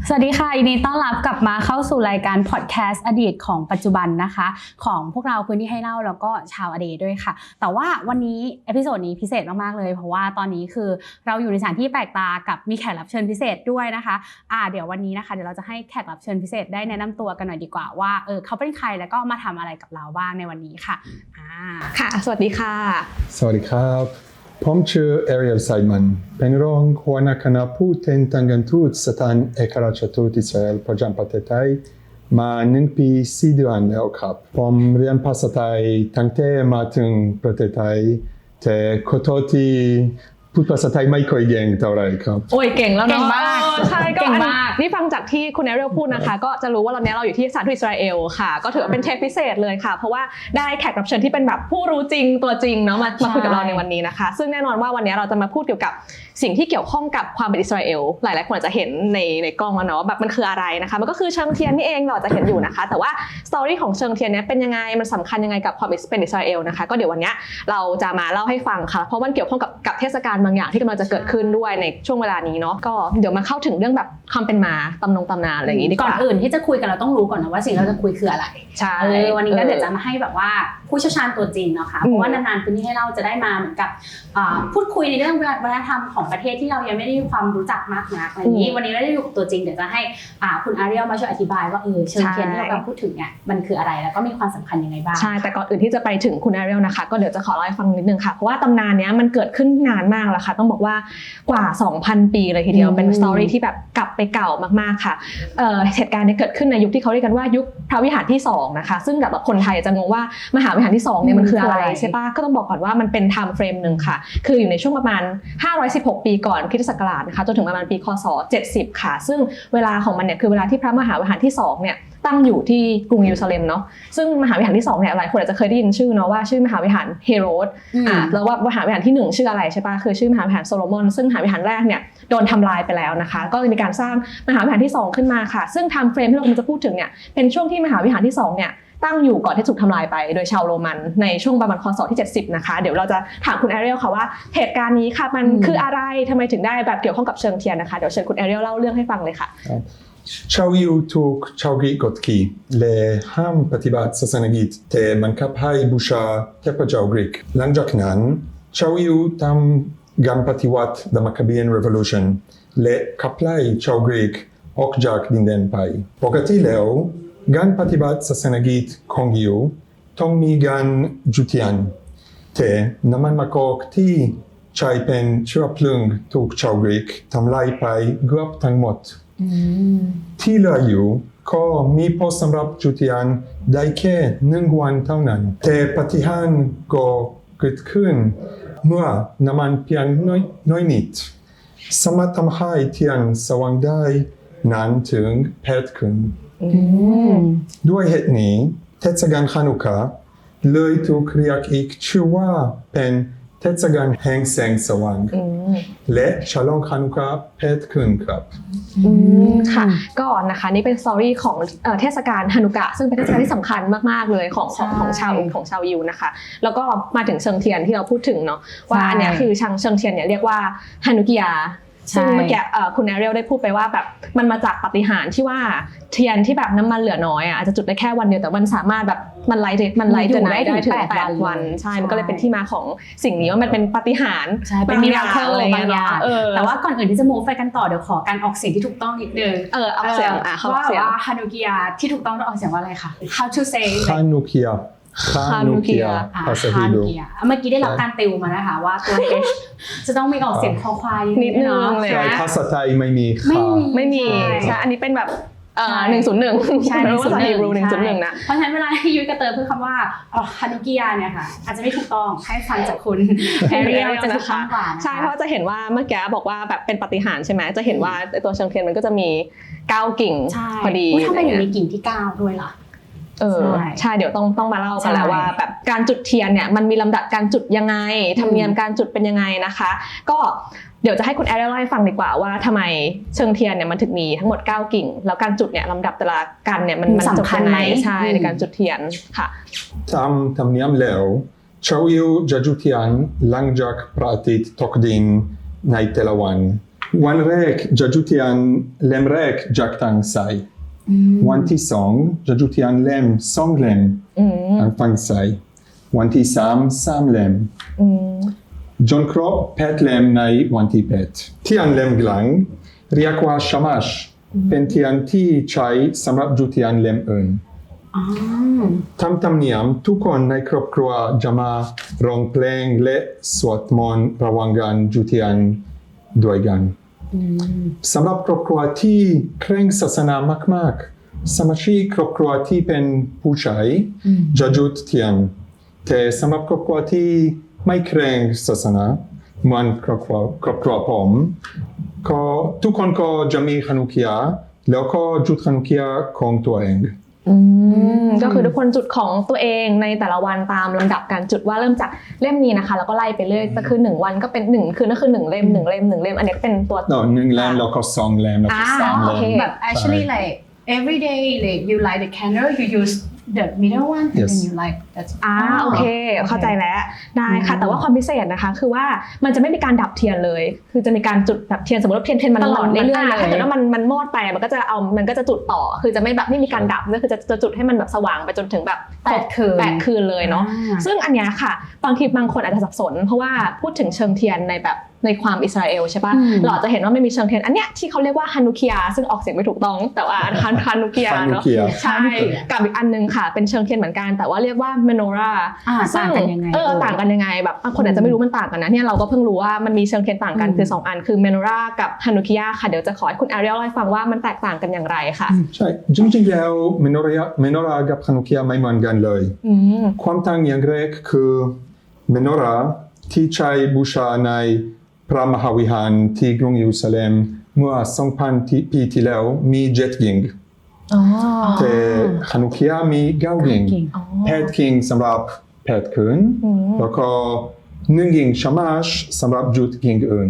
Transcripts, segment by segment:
สวัสดีค่ะยินดีต้อนรับกลับมาเข้าสู่รายการพอดแคสต์อดีตของปัจจุบันนะคะของพวกเราพื้นที่ให้เล่าแล้วก็ชาวอดีตด้วยค่ะแต่ว่าวันนี้เอพิโซดนี้พิเศษมากๆเลยเพราะว่าตอนนี้คือเราอยู่ในสถานที่แปลกตากับมีแขกรับเชิญพิเศษด้วยนะคะเดี๋ยววันนี้นะคะเดี๋ยวเราจะให้แขกรับเชิญพิเศษได้แนะนำตัวกันหน่อยดีกว่าว่าเขาเป็นใครแล้วก็มาทำอะไรกับเราบ้างในวันนี้ค่ะค่ะสวัสดีค่ะสวัสดีครับผมชื่อ Ariel Seidman เป็นรองหัวหน้าคณะผู้แทนทางการทูตสถานเอกอัครราชทูตอิสราเอลประจำประเทศไทยมา1 ปี4 เดือนแล้วครับผมเรียนภาษาไทยตั้งแต่มาถึงประเทศไทยแต่ขอโทษที่พูดภาษาไทยไม่ค่อยเก่งเท่าไหร่ครับโอ้ยเก่งแล้วเนาะเก่งมากใช่ก็เก่งมากนี่ฟังจากที่คุณแอเรียลพูดนะคะก็จะรู้ว่าเราอยู่ที่สถานทูตอิสราเอลค่ะก็ถือว่าเป็นเทปพิเศษเลยค่ะเพราะว่าได้แขกรับเชิญที่เป็นแบบผู้รู้จริงตัวจริงเนาะมาคุยกับเราในวันนี้นะคะซึ่งแน่นอนว่าวันนี้เราจะมาพูดเกี่ยวกับสิ่งที่เกี่ยวข้องกับความเป็นอิสราเอลหลายๆคนอาจจะเห็นในกล้องแล้วเนาะแบบมันคืออะไรนะคะมันก็คือเชิงเทียนนี่เองเราจะเห็นอยู่นะคะแต่ว่าสตอรี่ของเชิงเทียนนี้เป็นยังไงมันสำคัญยังไงกับความเป็นอิสราเอลนะคะก็เดี๋ยววันนี้เราจะมาเล่าให้ฟังค่ะเพราะมันเกี่ยวข้องกับเทศกาลบางอย่างที่กำลังจะเกิดขึ้นด้วยในช่วงเวลานี้เนาะก็เดี๋ยวมาเข้าถึงเรื่องแบบความเป็นมาตำนานอะไรอย่างนี้ดีกว่าก่อนอื่นที่จะคุยกันเราต้องรู้ก่อนนะว่าสิ่งที่เราจะคุยคืออะไรใช่วันนี้ก็เดี๋ยวจะมาให้แบบว่าผู้เชี่ยวชาญตัวจริงเนาะค่ะเพราะว่านานๆพื้นที่ให้เราจะได้มาเหมือนกับพูดคุยในเรื่องวัฒนธรรมของประเทศที่เรายังไม่ได้มีความรู้จักมากนักอะไรอย่างนี้วันนี้เราได้อยู่กับตัวจริงเดี๋ยวจะให้คุณอาเรียลมาช่วยอธิบายว่าเชิงเทียนที่เรากำลังพูดถึงเนี่ยมันคืออะไรแล้วก็มีความสำคัญยังไงบ้างใช่แต่ก่อนอื่นที่จะไปถึงคุณอาเรียลนะคะก็เดี๋ยวจะขอเล่าให้ฟังนิดนึงค่ะเพราะว่าตำนานนี้มันเกิดขึ้นนานมากแล้วค่ะต้องบอกว่ากว่า 2,000 ปีเลยทีเดียวเป็นสตอรี่ที่แบบกลับไปเก่ามากๆค่ะเหตุการณ์นี้เกิดขึ้นในยุคที่เขาเรียกกันว่ายุคพระวิหารที่2นะคะซึ่งแบบคนไทยจะงงว่ามหาวิหารที่2เนี่ยมันคืออะไรใช่ปะก็ต้องบอกก่อนว่ามันเป็นไทม์เฟรมนึงค่ะคืออยู่ในช่วงประมาณ516 ปีก่อนคริสตศักราชนะคะจนถึงประมาณปีคศ70ค่ะซึ่งเวลาของมันเนี่ยคือเวลาที่พระมหาวิหารที่2เนี่ยตั้งอยู่ที่กรุงเยรูซาเล็มเนาะซึ่งมหาวิหารที่2เนี่ยหลายคนอาจจะเคยได้ยินชื่อเนาะว่าชื่อมหาวิหารเฮโรดแล้วว่ามหาวิหารที่1ชื่ออะไรใช่ปะคือชื่อมหาวิหารโซโลมอนซึ่งมหาวิหารแรกเนี่ยโดนทำลายไปแล้วนะคะก็เลยมีการสร้างมหาวิหารที่2ขึ้นมาค่ะซึ่งไทม์เฟรมที่เรากำลังจะพูดถึงเนี่ยเป็นช่วงที่มหาวิหารที่2เนี่ยตั้งอยู่ก่อนที่ถูกทำลายไปโดยชาวโรมันในช่วงประมาณคศที่70นะคะเดี๋ยวเราจะถามคุณแอเรียลค่ะว่าเหตุการณ์นี้ค่ะมันคืออะไรทำไมถึงได้แบบเกี่ยวข้องกับเชิงเทียนนะคะเดี๋ยวเชิญคุณแอเรียลเล่าเรื่องให้ฟังเลยค่ะชาวยิวถูกชาวกรีกกดขี่และห้ามปฏิบัติศาสนกิจแต่บังคับให้บูชาเทพเจ้ากรีกหลังจากนั้นชาวยิวทำการปฏิวัติ The Maccabean Revolution และขับไล่ชาวกรีกออกจากดินแดนไปปกติแล้วการปฏิบัติศาสนกิจของยิวต้องมีการจุดเทียนแต่น้ำมันมะกอกที่ใช้เป็นเชื้อเพลิงถูกชาวกรีกทำลายไปเกือบทั้งหมดที่เหลืออยู่ก็มีพอสำหรับจุดเทียนได้แค่1 วันเท่านั้นแต่ปาฏิหาริย์ก็เกิดขึ้นเมื่อน้ำมันเพียงน้อยนิดสามารถทำให้เทียนสว่างได้นานถึง8 คืนด้วยเหตุนี้เทศกาลฮานุกาเลยถูกเรียกอีกชื่อว่าเป็นเทศกาลแห่งแสงสว่างและฉลองฮานุกา8 คืนครับค่ะก็นะคะนี่เป็นสตอรี่ของเทศกาลฮานุกะซึ่งเป็นเทศกาลที่สำคัญมากๆเลยของชาวยิวนะคะแล้วก็มาถึงเชิงเทียนที่เราพูดถึงเนาะว่าอันเนี้ยคือเชิงเทียนเนี่ยเรียกว่าฮานุกิยาซึ่งเมื่อกี้คุณแอเรียลได้พูดไปว่าแบบมันมาจากปาฏิหาริย์ที่ว่าเทียนที่แบบน้ำมันเหลือน้อยอาจจะจุดได้แค่วันเดียวแต่มันสามารถแบบมันไลท์จนได้ถึง8 วันใช่มันก็เลยเป็นที่มาของสิ่งนี้ว่ามันเป็นปาฏิหาริย์เป็นมิราเคิลบางอย่างแต่ว่าก่อนอื่นที่จะมูฟไปกันต่อเดี๋ยวขอการออกเสียงที่ถูกต้องนิดนึงออกเสียงว่าฮานุกิยาที่ถูกต้องต้องออกเสียงว่าอะไรคะ How to say ฮานุกิยาภาษาฮีบรูเมื่อกี้ได้รับการติวมานะคะว่าตัว H จะต้องมีออกเสียงคอควายนิดนึงเลยภาษาไทยไม่มีใช่อันนี้เป็นแบบ101ใช่ภาษาฮีบรู101นะเพราะฉะนั้นเวลาที่ยุ้ยกระเตยพูดคำว่าฮานุกิยาเนี่ยค่ะอาจจะไม่ถูกต้องให้ฟังจากคุณแอเรียลจะถูกต้องกว่าใช่เพราะจะเห็นว่าเมื่อกี้บอกว่าแบบเป็นปาฏิหาริย์ใช่ไหมจะเห็นว่าตัวเชิงเทียนมันก็จะมี9 กิ่งพอดีทำไมถึงมีกิ่งที่9ด้วยล่ะใช่เดี๋ยวต้องมาเล่ากันแล้วว่าแบบการจุดเทียนเนี่ยมันมีลำดับการจุดยังไงธรรมเนียมการจุดเป็นยังไงนะคะก็เดี๋ยวจะให้คุณแอเรียลเล่าให้ฟังดีกว่าว่าทำไมเชิงเทียนเนี่ยมันถึงมีทั้งหมด9 กิ่งแล้วการจุดเนี่ยลำดับแต่ละกันเนี่ยมันสำคัญไหมใช่ในการจุดเทียนค่ะตามธรรมเนียมแล้วชาวยิวจะจุดเทียนหลังจากพระอาทิตย์ตกดินในแต่ละวัน วันแรกจะจุดเทียนเล่มแรกจากทางซ้ายวันที่สองจะจุดเทียนเล่มสองเล่มทางฝั่งซ้ายวันที่สามเล่มจนครบ8 เล่มในวันที่8เทียนเล่มกลางเรียกว่าชามัชเป็นเทียนที่ใช้สำหรับจุดเทียนเล่มอื่นตามธรรมเนียมทุกคนในครอบครัวจะมาร้องเพลงและสวดมนต์ระหว่างการจุดเทียนด้วยกันสำหรับครอบครัวที่เคร่งศาสนามากๆสมาชิกครอบครัวที่เป็นผู้ชายจะจุดเทียนแต่สำหรับครอบครัวที่ไม่เคร่งศาสนาเหมือนครอบครัวผมก็ทุกคนก็จะมีฮานุคิยาแล้วก็จุดฮานุคิยาของตัวเองก็คือทุกคนจุดของตัวเองในแต่ละวันตามลำดับการจุดว่าเริ่มจากเล่มนี้นะคะแล้วก็ไล่ไปเรื่อยก็คือ1วันก็เป็น1คืนก็คือ1เล่ม1เล่ม1เล่มอันนี้ก็เป็นตัว1 เล่มแล้วก็2 เล่มแล้วก็3 เล่มแบบ actually like every day like you light the candle you use the middle one and then you light that's โอเคเข้าใจแล้วได้ค่ะแต่ว่าความพิเศษนะคะคือว่ามันจะไม่มีการดับเทียนเลยคือจะมีการจุดแบบเทียนสมมติว่าเทียนมันหลอดเรื่อยๆเลยถ้าเกิดว่ามันมอดไปมันก็จะจุดต่อคือจะไม่มีการดับก็คือจะจุดให้มันแบบสว่างไปจนถึงแบบ8 คืนเลยเนาะซึ่งอันเนี้ยค่ะบางคนอาจจะสับสนเพราะว่าพูดถึงเชิงเทียนในความอิสราเอลใช่ป่ะเราจะเห็นว่าไม่มีเชิงเทียนอันเนี้ยที่เขาเรียกว่าฮานุคิยาซึ่งออกเสียงไม่ถูกต้องแต่ว่าฮานุคิยาเนาะใช่กับอีกอันนึงค่ะเป็นเชิงเทียนเหมือนกันแต่ว่าเรียกว่าเมโนราต่างกันยังไงต่างกันยังไงแบบบางคนอาจจะไม่รู้มันต่างกันนะเนี่ยเราก็เพิ่งรู้ว่ามันมีเชิงเทียนต่างกันคือ2 อันคือเมโนรากับฮานุคิยาค่ะเดี๋ยวจะขอให้คุณอาเรียลเล่าให้ฟังว่ามันแตกต่างกันอย่างไรค่ะใช่จริงๆแล้วเมโนรากับฮานุคิยาไม่เหมือนกันเลยความต่างอย่างแรกคือเมโนราที่ใช้บูชาในพระมหาวิหารที่กรุงเยรูซาเล็มเมื่อ 2,000 ปีที่แล้วมี7 กิ่งแต่ฮานุคิยามี9 กิ่ง8 กิ่งสำหรับ8 คืนแล้วก็1 กิ่งชามัชสำหรับจุดกิ่งอื่น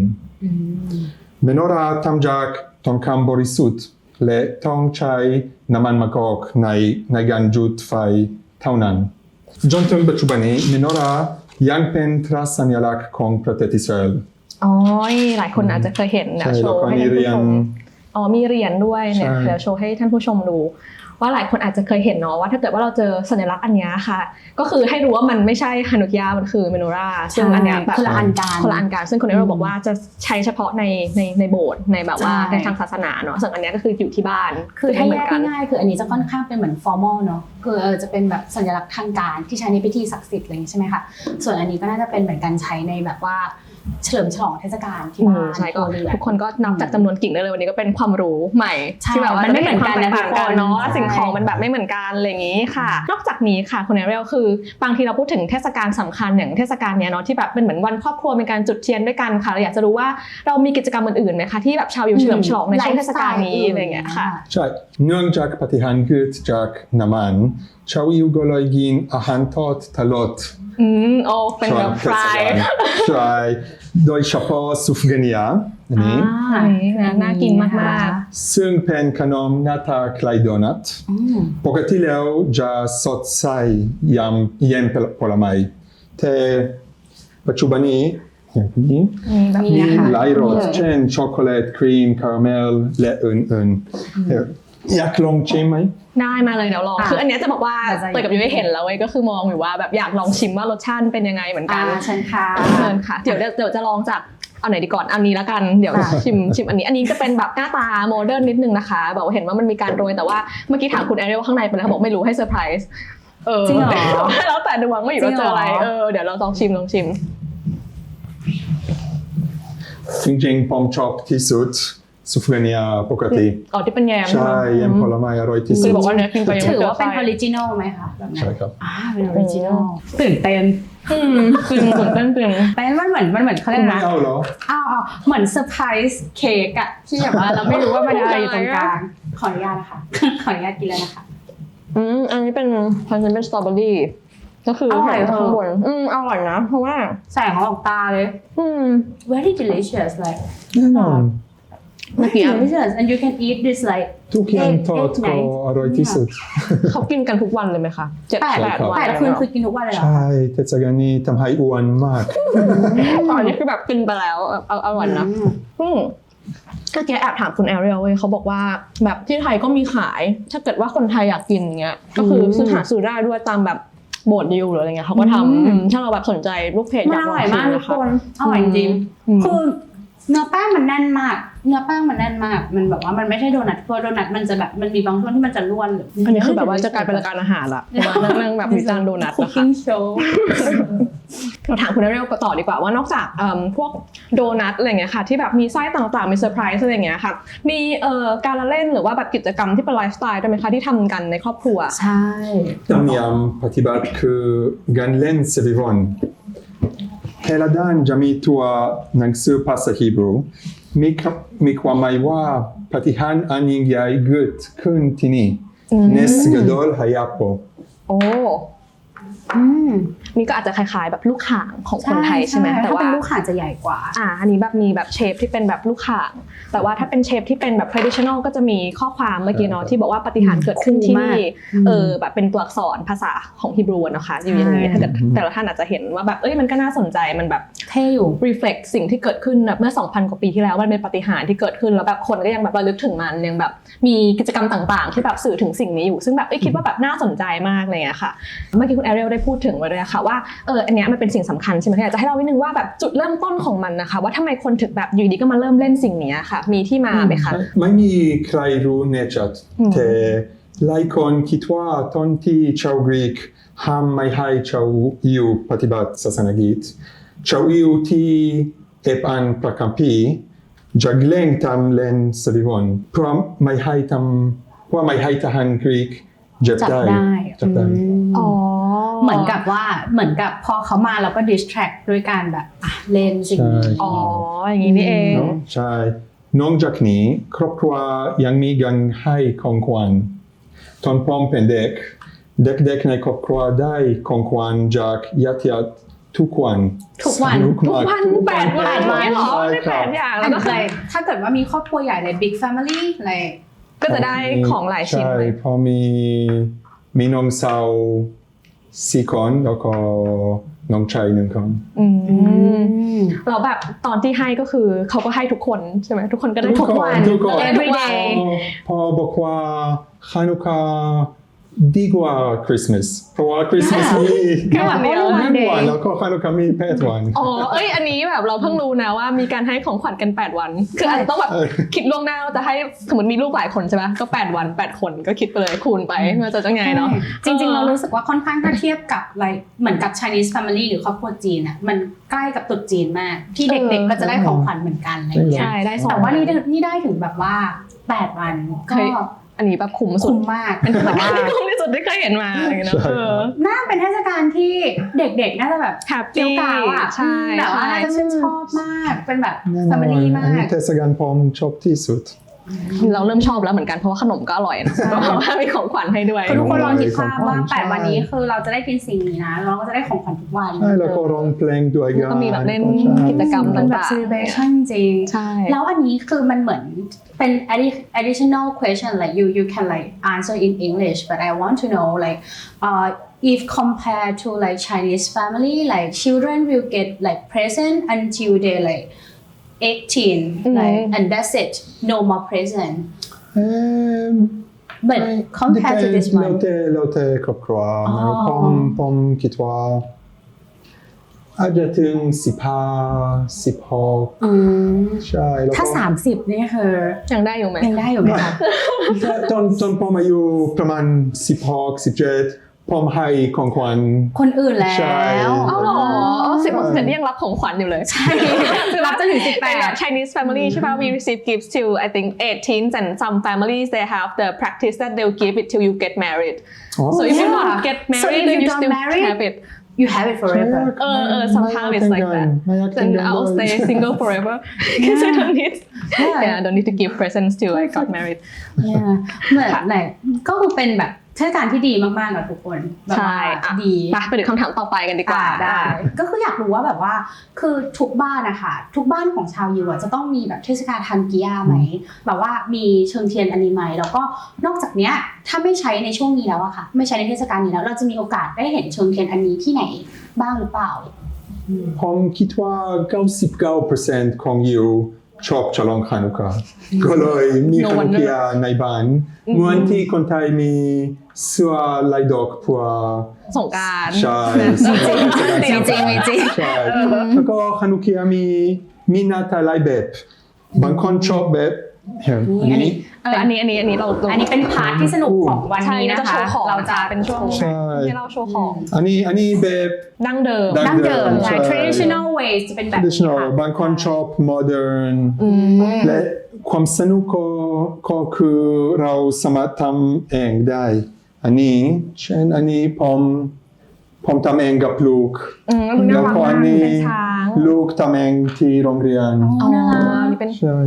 เมโนราทำจากทองคำบริสุทธิ์และต้องใช้น้ำมันมะกอกในการจุดไฟเท่านั้นจนถึงปัจจุบันนี้เมโนรายังเป็นตราสัญลักษณ์ของประเทศอิสราเอลหลายคนอาจจะเคยเห็นนะโชว์ให้ท่านผู้ชมมีเหรียญด้วยเนี่ยเดี๋ยวโชว์ให้ท่านผู้ชมดูว่าหลายคนอาจจะเคยเห็นเนาะว่าถ้าเกิดว่าเราเจอสัญลักษณ์อันนี้ค่ะก็คือให้รู้ว่ามันไม่ใช่ฮานุคิยามันคือเมโนราซึ่งอันเนี้ยแบบคนละอันกันซึ่งคนนี้เราบอกว่าจะใช้เฉพาะในโบสถ์ในแบบว่าในทางศาสนาเนาะส่วนอันนี้ก็คืออยู่ที่บ้านคือให้แยกง่ายๆคืออันนี้จะค่อนข้างเป็นเหมือน formal เนาะคือจะเป็นแบบสัญลักษณ์ทางการที่ใช้ในพิธีศักดิ์สิทธิ์อะไรอย่างนี้ใช่ไหมคะส่วนอันนี้ก็น่าจะเป็นเหมือนกันใช้ในแบบว่าเฉลิมฉลองเทศกาลที่บ้านใช่ก็ทุกคนก็นับจากจำนวนกิ่งได้เลยวันนี้ก็เป็นความรู้ใหม่ที่แบบว่ามันไม่เหมือนกันนะทุกคนเนาะสิ่งของมันแบบไม่เหมือนกันอะไรอย่างนี้ค่ะนอกจากนี้ค่ะคุณแอเรียลคือบางทีเราพูดถึงเทศกาลสำคัญอย่างเทศกาลเนี้ยเนาะที่แบบเป็นเหมือนวันครอบครัวเป็นการจุดเทียนด้วยกันค่ะเราอยากจะรู้ว่าเรามีกิจกรรมอื่นๆไหมคะที่แบบชาวยิวเฉลิมฉลองในช่วงเทศกาลนี้อะไรอย่างเงี้ยค่ะใช่เนื่องจากปฏิหารย์เกิดจากน้ำมันชาวยิวก็เลยกินอาหารทอดตลอดเป็นแบบฟรายใช่โดยเฉพาะซูฟเกเนียอันนี้น่ากินมากๆซึ่งเป็นขนมหน้าตาคล้ายโดนัทปกติแล้วจะสอดใส่ยำผลไม้แต่ปัจจุบันนี้อย่างนี้มีหลายรสเช่นช็อกโกแลตครีมคาราเมลและอื่นๆอยากลองชิมไหมได้มาเลยเดี๋ยวลองคืออันนี้จะบอกว่าเตยกับยุ้ยเห็นแล้วเว้ยก็คือมองอยู่ว่าแบบอยากลองชิมว่ารสชาติเป็นยังไงเหมือนกันเชิญค่ะเดี๋ยวจะลองจากเอาไหนดีก่อนอันนี้แล้วกันเดี๋ยวชิมอันนี้จะเป็นแบบหน้าตาโมเดิร์นนิดนึงนะคะแบบเห็นว่ามันมีการโรยแต่ว่าเมื่อกี้ถามคุณแอเรียลว่าข้างในเป็นอะไรบอกไม่รู้ให้เซอร์ไพรส์จริงเหรอแล้วแต่ดวงไม่อยู่ว่าเจออะไรเดี๋ยวเราลองชิมจริงๆผมชอบที่สุดซูฟเกเนียปกติที่เป็นแยมใช่ยำผลไม้อร่อยที่สุดบอกว่าเนื้อกินไปถือว่าเป็นออริจินอลไหมคะใช่ครับเป็นออริจินอลตื่นเต้นตื่นเต้นมันเหมือนเขาเรียกนะเหรอเหมือนเซอร์ไพรส์เค้กอะที่แบบว่าเราไม่รู้ว่ามันอะไรอยู่ตรงกลางขออนุญาตนะคะขออนุญาตกินแล้วนะคะอันนี้เป็นสตรอเบอรี่ก็คือใส่ข้างบนอร่อยนะเพราะว่าแสงออกตาเลย very delicious like แน่นอนdelicious and you can eat this like ทุกอย่างทอดก็อร่อยที่สุดเขากินกันทุกวันเลยไหมคะ8 คืนคือกินทุกวันเลยเหรอใช่เทศกาลนี้ทำให้อ้วนมากตอนนี้คือแบบกินไปแล้วอร่อยนะ ก็แกแอบถามคุณแอเรียลเว้ยเขาบอกว่าแบบที่ไทยก็มีขายถ้าเกิดว่าคนไทยอยากกินเงี้ยก็คือซื้อได้ด้วยตามแบบโบสถ์ยิวหรืออะไรเงี้ยเขาก็ทำถ้าเราแบบสนใจลูกเพจ มันอร่อยมากทุกคนอร่อยจริงคือเนื้อแป้งมันแน่นมากมันแบบว่ามันไม่ใช่โดนัทเพราะโดนัทมันจะแบบมันมีบางช่วงที่มันจะร่วนหรืออั อันนี้คือแบบว่าจะกลายเป็นรายการอาหารละนั่งแบบมีจานโดนัท คุก นะคะ กิ้งโชว์ เราถามคุณแอเรียลต่อดีกว่าว่านอกจากพวกโดนัทอะไรเงี้ยค่ะที่แบบมีไส้ต่างๆมีเซอร์ไพรส์อะไรเงี้ยค่ะมีการละเล่นหรือว่าแบบกิจกรรมที่เป็นไลฟ์สไตล์ด้วยไหมคะที่ทำกันในครอบครัวใช่ ธรรมเนียมปฏิบัติคือการเล่นสวิวันเฮลาดานจะมีตัวหนังสือภาษาฮีบรูมีความหมายว่าปฏิหารย์อันยิ่งใหญ่เกิดขึ้นที่นี่เนสกดอลฮายาโปโอ้นี่ก็อาจจะคล้ายๆแบบลูกข่างของคนไทยใช่ไหมแต่ว่าเป็นลูกข่างจะใหญ่กว่าอันนี้แบบมีแบบเชฟที่เป็นแบบลูกข่างแต่ว่าถ้าเป็นเชฟที่เป็นแบบ traditional ก็จะมีข้อความเมื่อกี้เนาะที่บอกว่าปาฏิหาริย์เกิดขึ้นที่นี่แบบเป็นตัวอักษรภาษาของฮีบรูนะคะอยู่อย่างนี้ถ้าเกิดแต่ละท่านอาจจะเห็นว่าแบบมันก็น่าสนใจมันแบบเท่อยู่ reflect สิ่งที่เกิดขึ้นแบบเมื่อ 2,000 กว่าปีที่แล้วมันเป็นปาฏิหาริย์ที่เกิดขึ้นแล้วแบบคนก็ยังแบบระลึกถึงมันยังแบบมีกิจกรรมต่างๆที่แบบสื่อถึงสิ่งนี้อยู่ซึ่งแบบคิดว่าแบบน่าสนใจมากเลยอะค่ะเมื่อกี้คุณแอเรียลได้พูดถึงไว้ด้วยค่ะว่าอันเนี้ยมันเป็นสิ่งสำคัญใช่ไหมอยากจะให้เรานิดนึงว่าแบบจุดเริ่มต้นของมันนะคะว่าทำไมคนถึงแบบอยู่ดีก็มาเริ่มเล่นสิ่งนี้ค่ะมีที่มาไหมคะไม่มีใครรู้แน่ชัดแต่หลายคนคิดว่าตอนที่ชาวกรีกห้ามไม่ให้ชาวยิวปฏิบัติศาสนาคริสต์ชาวยิวที่อ่านพระคัมภีร์จะแกล้งทำเล่นสวิวันเพราะไม่ให้ทหารกรีกจับได้เหมือนกับพอเขามาเราก็ distract ด้วยการแบบเล่นสิ่งนี้อย่างนี้นี่เองใช่นอกจากนี้ครอบครัวยังมีการให้ของขวัญตอนผมเป็นเด็กในครอบครัวได้ของขวัญจากญาติทุกวัน8 วันเหรอได้8อย่างแล้วก็ถ้าเกิดว่ามีครอบครัวใหญ่เลย big family อะไรก็จะได้ของหลายชิ้นเลยพอมีน้องสาว4 คนแล้วก็น้องชาย1 คนเราแบบตอนที่ให้ก็คือเขาก็ให้ทุกคนใช่ไหมทุกคนก็ได้ทุกวัน every day พอบอกว่าฮานุกาดีกว่าคริสต์มาสเพราะว่าคริสต์มาสมีแค่วันเดียววันแล้วก็ฮานุกามี8 วันอันนี้แบบเราเพิ่งรู้นะว่ามีการให้ของขวัญกัน8 วันคืออาจจะต้องแบบคิดล่วงหน้าว่าจะให้สมมติมีลูกหลายคนใช่ไหมก็8 วัน8 คนก็คิดไปเลยคูณไปว่าจะไงเนาะจริงๆเรารู้สึกว่าค่อนข้างถ้าเทียบกับอะไรเหมือนกับ Chinese family หรือครอบครัวจีนอ่ะมันใกล้กับตรุษจีนมากที่เด็กๆก็จะได้ของขวัญเหมือนกันอะไรอย่างเงี้ยแต่ว่านี่ได้ถึงแบบว่า8 วันก็อันนี้แบบคุ้มมากเป็นแบบว่าคุ้มที่สุดที่เคยเห็นมาอย่างเงี้ยน่าเป็นเทศกาลที่เด็กๆน่าจะแบบแฮปปี้ใช่แต่ว่าน่าจะชื่นชอบมากเป็นแบบ family มากเทศกาลผมชอบที่สุดเราเริ่มชอบแล้วเหมือนกันเพราะว่าขนมก็อร่อยนะเพราะว่ามีของขวัญให้ด้วยทุกคนลองคิดภาพว่า8 วันนี้คือเราจะได้กินสิ่งนี้นะเราก็จะได้ของขวัญทุกวันใช่แล้วก็ร้องเพลงด้วยกันก็มีแบบเล่นกิจกรรมต่างๆ celebration จริงแล้วอันนี้คือมันเหมือนเป็น additional question like you can like answer in English but I want to know like if compared to like Chinese family like children will get like present until they like 18 like and that's it no more present but compared to this one แล้วแต่ครอบครัวผมคิดว่าอาจจะถึง16ใช่ถ้า30นี่คือยังได้อยู่ไหมคะตอนผมอายุประมาณ16-17ผมให้ของขวัญคนอื่นแล้วเหรอ16ยังรับของขวัญอยู่เลยใช่รับจนถึง18 Chinese family ใช่ป่ะ we receive gifts till I think 18 and some families they have the practice that they'll give it till you get married so if you don't get married then you still have it you have it forever somehow it's like that then I'll stay single forever because I don't need to give presents till I got married เหมือนไหนก็คือเป็นแบบเทศกาลที่ดีมากๆกับทุกคนใช่ดีไปถึงคำถามต่อไปกันดีกว่าได้ก็คืออยากรู้ว่าแบบว่าคือทุกบ้านนะคะทุกบ้านของชาวยิวจะต้องมีแบบเทศกาลฮันกิยาไหมแบบว่ามีเชิงเทียนอันนี้ไหมแล้วก็นอกจากเนี้ยถ้าไม่ใช้ในช่วงนี้แล้วอะค่ะไม่ใช้ในเทศกาลนี้แล้วเราจะมีโอกาสได้เห็นเชิงเทียนอันนี้ที่ไหนบ้างหรือเปล่าผมคิดว่า 99% ของยิว ชอบฉลองฮานุกาก็เลยมีฮานุกิยาในบ้านเหมือนที่คนไทยมีเสื้อลายดอกเพื่อ สงกรานต์ ใช่ มีจริงใช่แล้วก็ฮานุกิยามีหน้าตาหลายแบบบางคนชอบแบบอันนี้ อันนี้เรา อันนี้เป็นพาร์ทที่สนุกของวัน ใช่ นี้นะ จะโช คะ ว์ของ เราจะ เป็นช่วง ใช่ ที่เราโชว์ของ อันนี้แบบ ดั้งเดิม ดั้งเดิมใช่ ใช่ traditional ways จะเป็นแบบนี้ traditional ค่ะ บางคนชอบ modern และความสนุกก็คือเราสามารถทำเองได้อันนี้เช่นอันนี้ผมทำเองกับลูก น่ารัก ก็ มาก อันนี้ เป็นช้าง ลูกทำเองที่โรงเรียน อ๋อนี่เป็น ใช่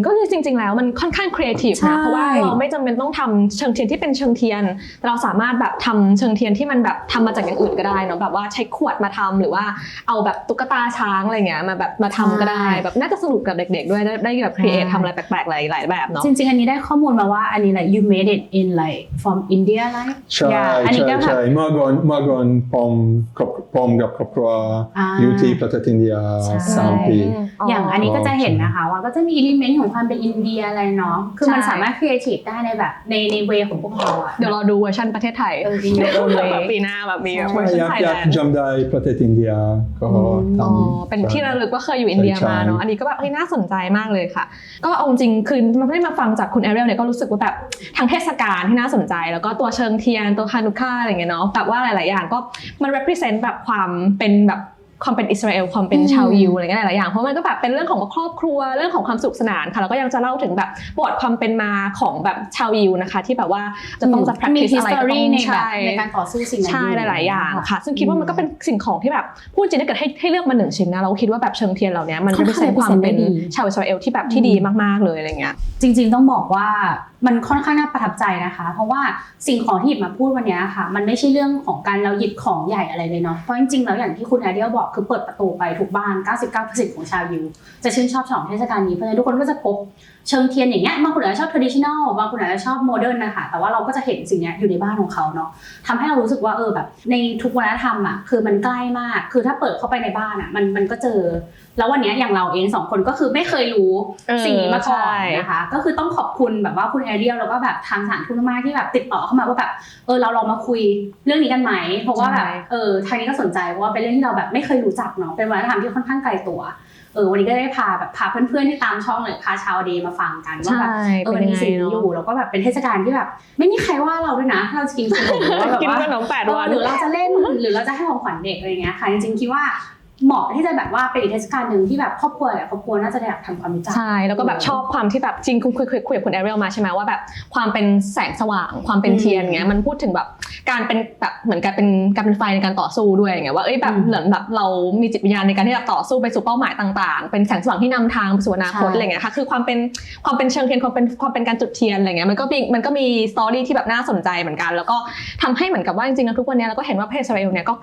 ก็คือจริงๆแล้วมันค่อนข้างครีเอทีฟ ใช่ นะเพราะว่าเราไม่จำเป็นต้องทำเชิงเทียนที่เป็นเชิงเทียนแต่เราสามารถแบบทำเชิงเทียนที่มันแบบทำมาจากอย่างอื่นก็ได้เนาะแบบว่าใช้ขวดมาทำหรือว่าเอาแบบตุ๊กตาช้างอะไรเงี้ยมาทำก็ได้แบบน่าจะสนุกกับเด็กๆด้วยได้แบบครีเอททำอะไรแปลกๆหลายแบบเนาะ จริงๆ อันนี้ได้ข้อมูลมาว่าอันนี้ like you made it in like from India right ใช่ อันนี้ก็แบบ ใช่เมื่อก่อนผมกับครอบครัวอยู่ที่ประเทศอินเดีย ใช่ 3 ปี อย่างอันนี้ก็จะเห็นนะคะว่าก็จะมีอิเลเมนต์ของความเป็นอินเดียอะไรเนาะคือมันสามารถครีเอทีฟได้ในแบบในเวของพวกเราอะ เดี๋ยวรอดูเวอร์ชันประเทศไทย จริงๆ โดนเลยปีหน้าแบบมีเวอร์ชันไทย อยา แล ก นด์ จำได้ประเทศอินเดียก็ทำ เป็นที่ระลึกว่าเคยอยู่อินเดียมาเนาะอันนี้ก็แบบน่าสนใจมากเลยค่ะก็เอาจริงคือมันไม่ได้มาฟังจากคุณแอเรียลเนี่ยก็รู้สึกว่าแบบทั้งเทศกาลที่น่าสนใจแล้วก็ตัวเชิงเทียนตัวฮานุค่าอะไรเงี้ยเนาะแบบว่าหลายๆอย่างก็มัน represent แบบความเป็นแบบความเป็นอิสราเอลความเป็นชาวยิวอะไรเงี้ยหลายๆอย่างเพราะมันก็แบบเป็นเรื่องของครอบครัวเรื่องของความสุขสนานค่ะแล้วก็ยังจะเล่าถึงแบบประวัติความเป็นมาของแบบชาวยิวนะคะที่แบบว่าจะต้องจะ มี practice อะไรก็ต้ history อง ในแบบ ใช่ ในการต่อสู้สิ่งนั้น ใช่หลายๆอย่างค่ะซึ่งคิดว่ามันก็เป็นสิ่งของที่แบบพูดจริงถ้าเกิดให้เลือกมา1ชิ้นนะเราคิดว่าแบบเชิงเทียนเหล่านี้มัน represent ความเป็นชาวอิสราเอลที่แบบที่ดีมากๆเลยอะไรเงี้ย จริงๆต้องบอกว่ามันค่อนข้างน่าประทับใจนะคะเพราะว่าสิ่งของที่หยิบมาพูดวันนี้ค่ะมันไม่ใช่เรื่องของการเราหยิบของใหญ่อะไรเลยเนาะเพราะจริงๆแล้วอย่างที่คุณแอเดียลบอกคือเปิดประตูไปทุกบ้าน 99% ของชาวยิวจะชื่นชอบฉลองเทศกาลนี้เพราะฉะนั้นทุกคนก็จะพบเชิงเทียนอย่างเงี้ยบางคนอาจจะชอบ traditional บางคนอาจจะชอบ modern นะคะแต่ว่าเราก็จะเห็นสิ่งนี้อยู่ในบ้านของเขาเนาะทำให้เรารู้สึกว่าแบบในทุกวัฒนธรรมอ่ะคือมันใกล้มากคือถ้าเปิดเข้าไปในบ้านอ่ะมันก็เจอแล้ววันนี้อย่างเราเอง2คนก็คือไม่เคยรู้สิ่งนี้มาก่อนนะคะก็คือต้องขอบคุณแบบว่าคุณแอเรียลแล้วก็แบบทางสถานทูตมากที่แบบติดต่อเข้ามาว่าแบบเราลองมาคุยเรื่องนี้กันไหมเพราะว่าแบบทางนี้ก็สนใจเพราะว่าเป็นเรื่องที่เราแบบไม่เคยรู้จักเนาะเป็นวัฒนธรรมที่ค่อนข้างไกลตัววันนี้ก็ได้พาเพื่อนๆที่ตามช่องเลยพาชาวเดย์มาฟังกันว่าแบบมันมีสิ่งนี้อยู่แล้วก็แบบเป็นเทศกาลที่แบบไม่มีใครว่าเราด้วยนะถ้าเราจะกินขนมหรือว่าแบบ กิน ว่า ขนม8 วัน หรือเราจะเล่นหรือเราจะให้ของขวัญเด็กอะไรเงี้ยค่ะจริงๆคิดว่าเหมาะที่จะแบบว่าเป็นอีกเทศกาลหนึ่งที่แบบครอบครัวน่าจะได้ทำความรู้จักใช่แล้วก็แบบชอบความที่แบบจริงคุยกับคุณแอเรียลมาใช่ไหมว่าแบบความเป็นแสงสว่างความเป็นเทียนเงี้ยมันพูดถึงแบบการเป็นแบบเหมือนการเป็นไฟในการต่อสู้ด้วยอย่างเงี้ยว่าแบบเหมือนแบบเรามีจิตวิญญาณในการที่จะต่อสู้ไปสู่เป้าหมายต่างๆเป็นแสงสว่างที่นำทางไปสู่อนาคตอะไรเงี้ยค่ะคือความเป็นเชิงเทียนความเป็นการจุดเทียนอะไรเงี้ยมันก็มีสตอรี่ที่แบบน่าสนใจเหมือนกันแล้วก็ทำให้เหมือนกับว่าจริงๆแล้วทุกวันนี้เราก็เห็นว่าประเทศอิสราเอลเนี่ยก็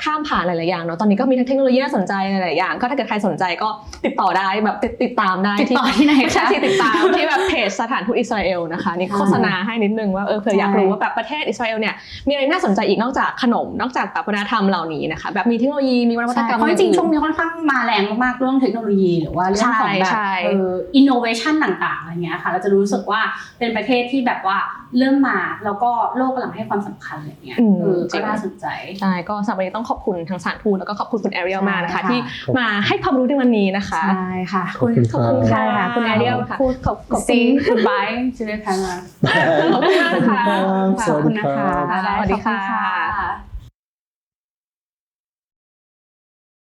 ข้ามผ่านหลายๆอย่างเนาะตอนนี้ก็มีเทคโนโลยีน่าสนใจหลายๆอย่างก็ถ้าเกิดใครสนใจก็ติดต่อได้แบบติดตามได้ ติดต่อที่ไหน ใช่ติดตามที่แบบเพจสถานทูตอิสราเอลนะคะนี่โฆษณาให้นิดนึงว่าเผื่ออยากรู้ว่าแบบประเทศอิสราเอลเนี่ยมีอะไรน่าสนใจอีกนอกจากขนมนอกจากแบบวัฒนธรรมเหล่านี้นะคะแบบมีเทคโนโลยีมีวัฒนธรรม เพราะจริงๆช่วงนี้ค่อนข้างมาแรงมากๆเรื่องเทคโนโลยีหรือว่าเรื่องของแบบอินโนเวชันต่างๆอะไรเงี้ยค่ะเราจะรู้สึกว่าเป็นประเทศที่แบบว่าเริ่มมาแล้วก็โลกกำลังให้ความสำคัญอะไรเงี้ยก็น่าสนใจใช่ก็สำหรับวันนี้ต้องขอบคุณทางสถานทูตแล้วก็ขอบคุณคุณแอเรียลมากนะคะที่มาให้ความรู้ในวันนี้นะคะ ใช่ค่ะขอบคุณค่ะคุณแอเรียลค่ะขอบคุณ goodbye to the camera ขอบคุณมากค่ะ สวัสดีครับ สวัสดีค่ะ